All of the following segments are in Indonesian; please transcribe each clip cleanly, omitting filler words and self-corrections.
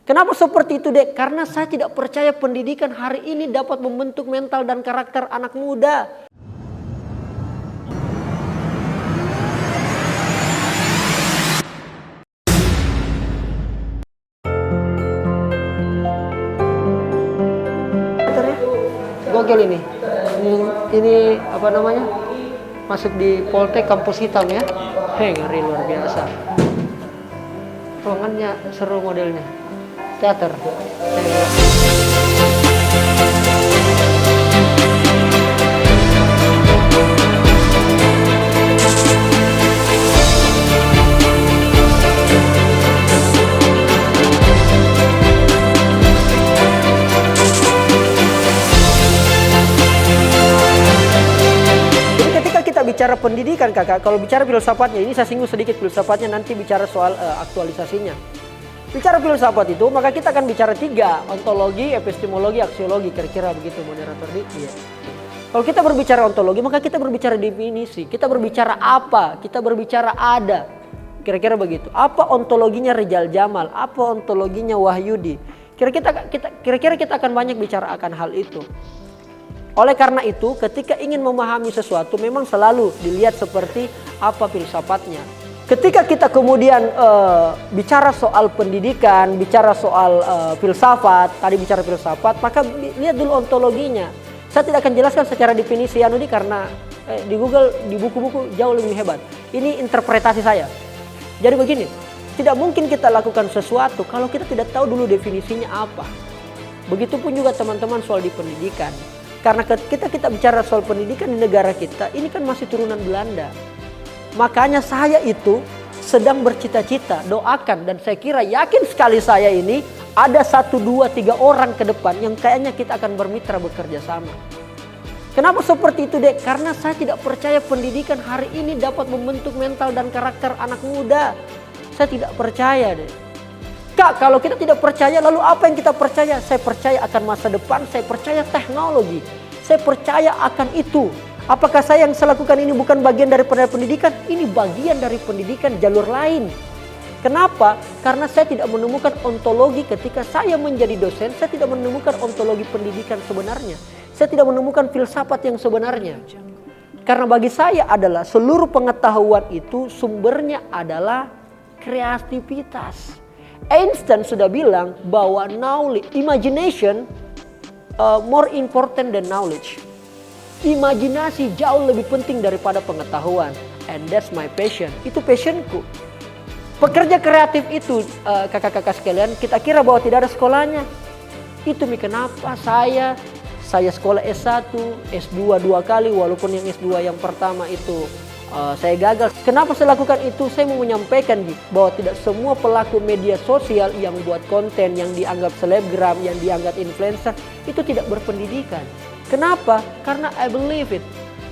Kenapa seperti itu, Dek? Karena saya tidak percaya pendidikan hari ini dapat membentuk mental dan karakter anak muda. Gokil ini. Ini apa namanya? Masuk di Poltek kampus hitam ya. Ngeri luar biasa. Ruangannya seru modelnya. Teater. Bicara pendidikan kakak, kalau bicara filsafatnya, ini saya singgung sedikit filsafatnya, nanti bicara soal aktualisasinya. Bicara filsafat itu, maka kita akan bicara 3, ontologi, epistemologi, aksiologi, kira-kira begitu moderator Diki ya. Kalau kita berbicara ontologi, maka kita berbicara definisi, kita berbicara apa, kita berbicara ada, kira-kira begitu. Apa ontologinya Rijal Jamal, apa ontologinya Wahyudi, kira-kira kita akan banyak bicara akan hal itu. Oleh karena itu, ketika ingin memahami sesuatu memang selalu dilihat seperti apa filsafatnya. Ketika kita kemudian bicara soal pendidikan, bicara soal filsafat, tadi bicara filsafat, maka lihat dulu ontologinya. Saya tidak akan jelaskan secara definisi Anudi karena di Google, di buku-buku jauh lebih hebat. Ini interpretasi saya. Jadi begini, tidak mungkin kita lakukan sesuatu kalau kita tidak tahu dulu definisinya apa. Begitupun juga teman-teman soal di pendidikan. Karena kita bicara soal pendidikan di negara kita, ini kan masih turunan Belanda. Makanya saya itu sedang bercita-cita, doakan, dan saya kira yakin sekali saya ini ada 1, 2, 3 orang ke depan yang kayaknya kita akan bermitra bekerja sama. Kenapa seperti itu, Dek? Karena saya tidak percaya pendidikan hari ini dapat membentuk mental dan karakter anak muda. Saya tidak percaya, Dek. Kak, kalau kita tidak percaya, lalu apa yang kita percaya? Saya percaya akan masa depan, saya percaya teknologi, saya percaya akan itu. Apakah saya yang saya lakukan ini bukan bagian daripada pendidikan? Ini bagian dari pendidikan jalur lain. Kenapa? Karena saya tidak menemukan ontologi ketika saya menjadi dosen, saya tidak menemukan ontologi pendidikan sebenarnya. Saya tidak menemukan filsafat yang sebenarnya. Karena bagi saya adalah seluruh pengetahuan itu sumbernya adalah kreativitas. Einstein sudah bilang bahwa imagination more important than knowledge. Imajinasi jauh lebih penting daripada pengetahuan. And that's my passion. Itu passionku. Pekerja kreatif itu kakak-kakak sekalian, kita kira bahwa tidak ada sekolahnya. Itu kenapa saya sekolah S1, S2 2 kali, walaupun yang S2 yang pertama itu saya gagal. Kenapa saya lakukan itu? Saya mau menyampaikan bahwa tidak semua pelaku media sosial yang buat konten, yang dianggap selebgram, yang dianggap influencer, itu tidak berpendidikan. Kenapa? Karena I believe it.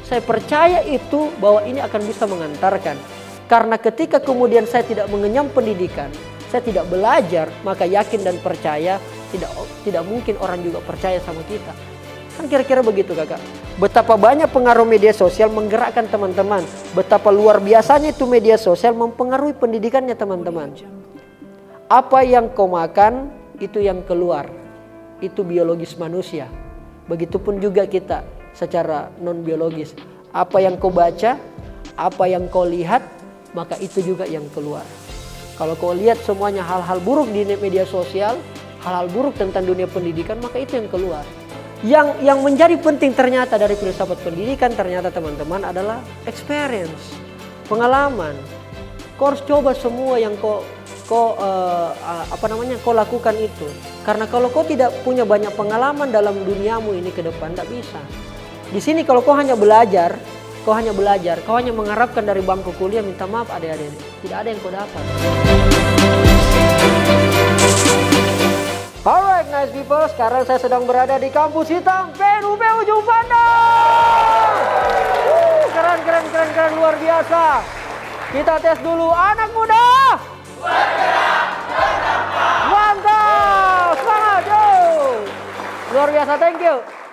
Saya percaya itu bahwa ini akan bisa mengantarkan. Karena ketika kemudian saya tidak mengenyam pendidikan, saya tidak belajar, maka yakin dan percaya tidak mungkin orang juga percaya sama kita. Kan kira-kira begitu kakak. Betapa banyak pengaruh media sosial menggerakkan teman-teman. Betapa luar biasanya itu media sosial mempengaruhi pendidikannya teman-teman. Apa yang kau makan, itu yang keluar. Itu biologis manusia. Begitupun juga kita secara non-biologis. Apa yang kau baca, apa yang kau lihat, maka itu juga yang keluar. Kalau kau lihat semuanya hal-hal buruk di media sosial, hal-hal buruk tentang dunia pendidikan, maka itu yang keluar. Yang menjadi penting ternyata dari filsafat pendidikan ternyata teman-teman adalah experience, pengalaman. Kau harus coba semua yang kau lakukan itu. Karena kalau kau tidak punya banyak pengalaman dalam duniamu ini ke depan, tidak bisa. Di sini kalau kau hanya belajar, kau hanya mengharapkan dari bangku kuliah, minta maaf adik-adik, tidak ada yang kau dapat. Alright nice people, sekarang saya sedang berada di kampus hitam PNUP Ujung Pandang. Keren, luar biasa. Kita tes dulu, anak muda bergerak bertempat. Mantap, semangat yo. Luar biasa, thank you.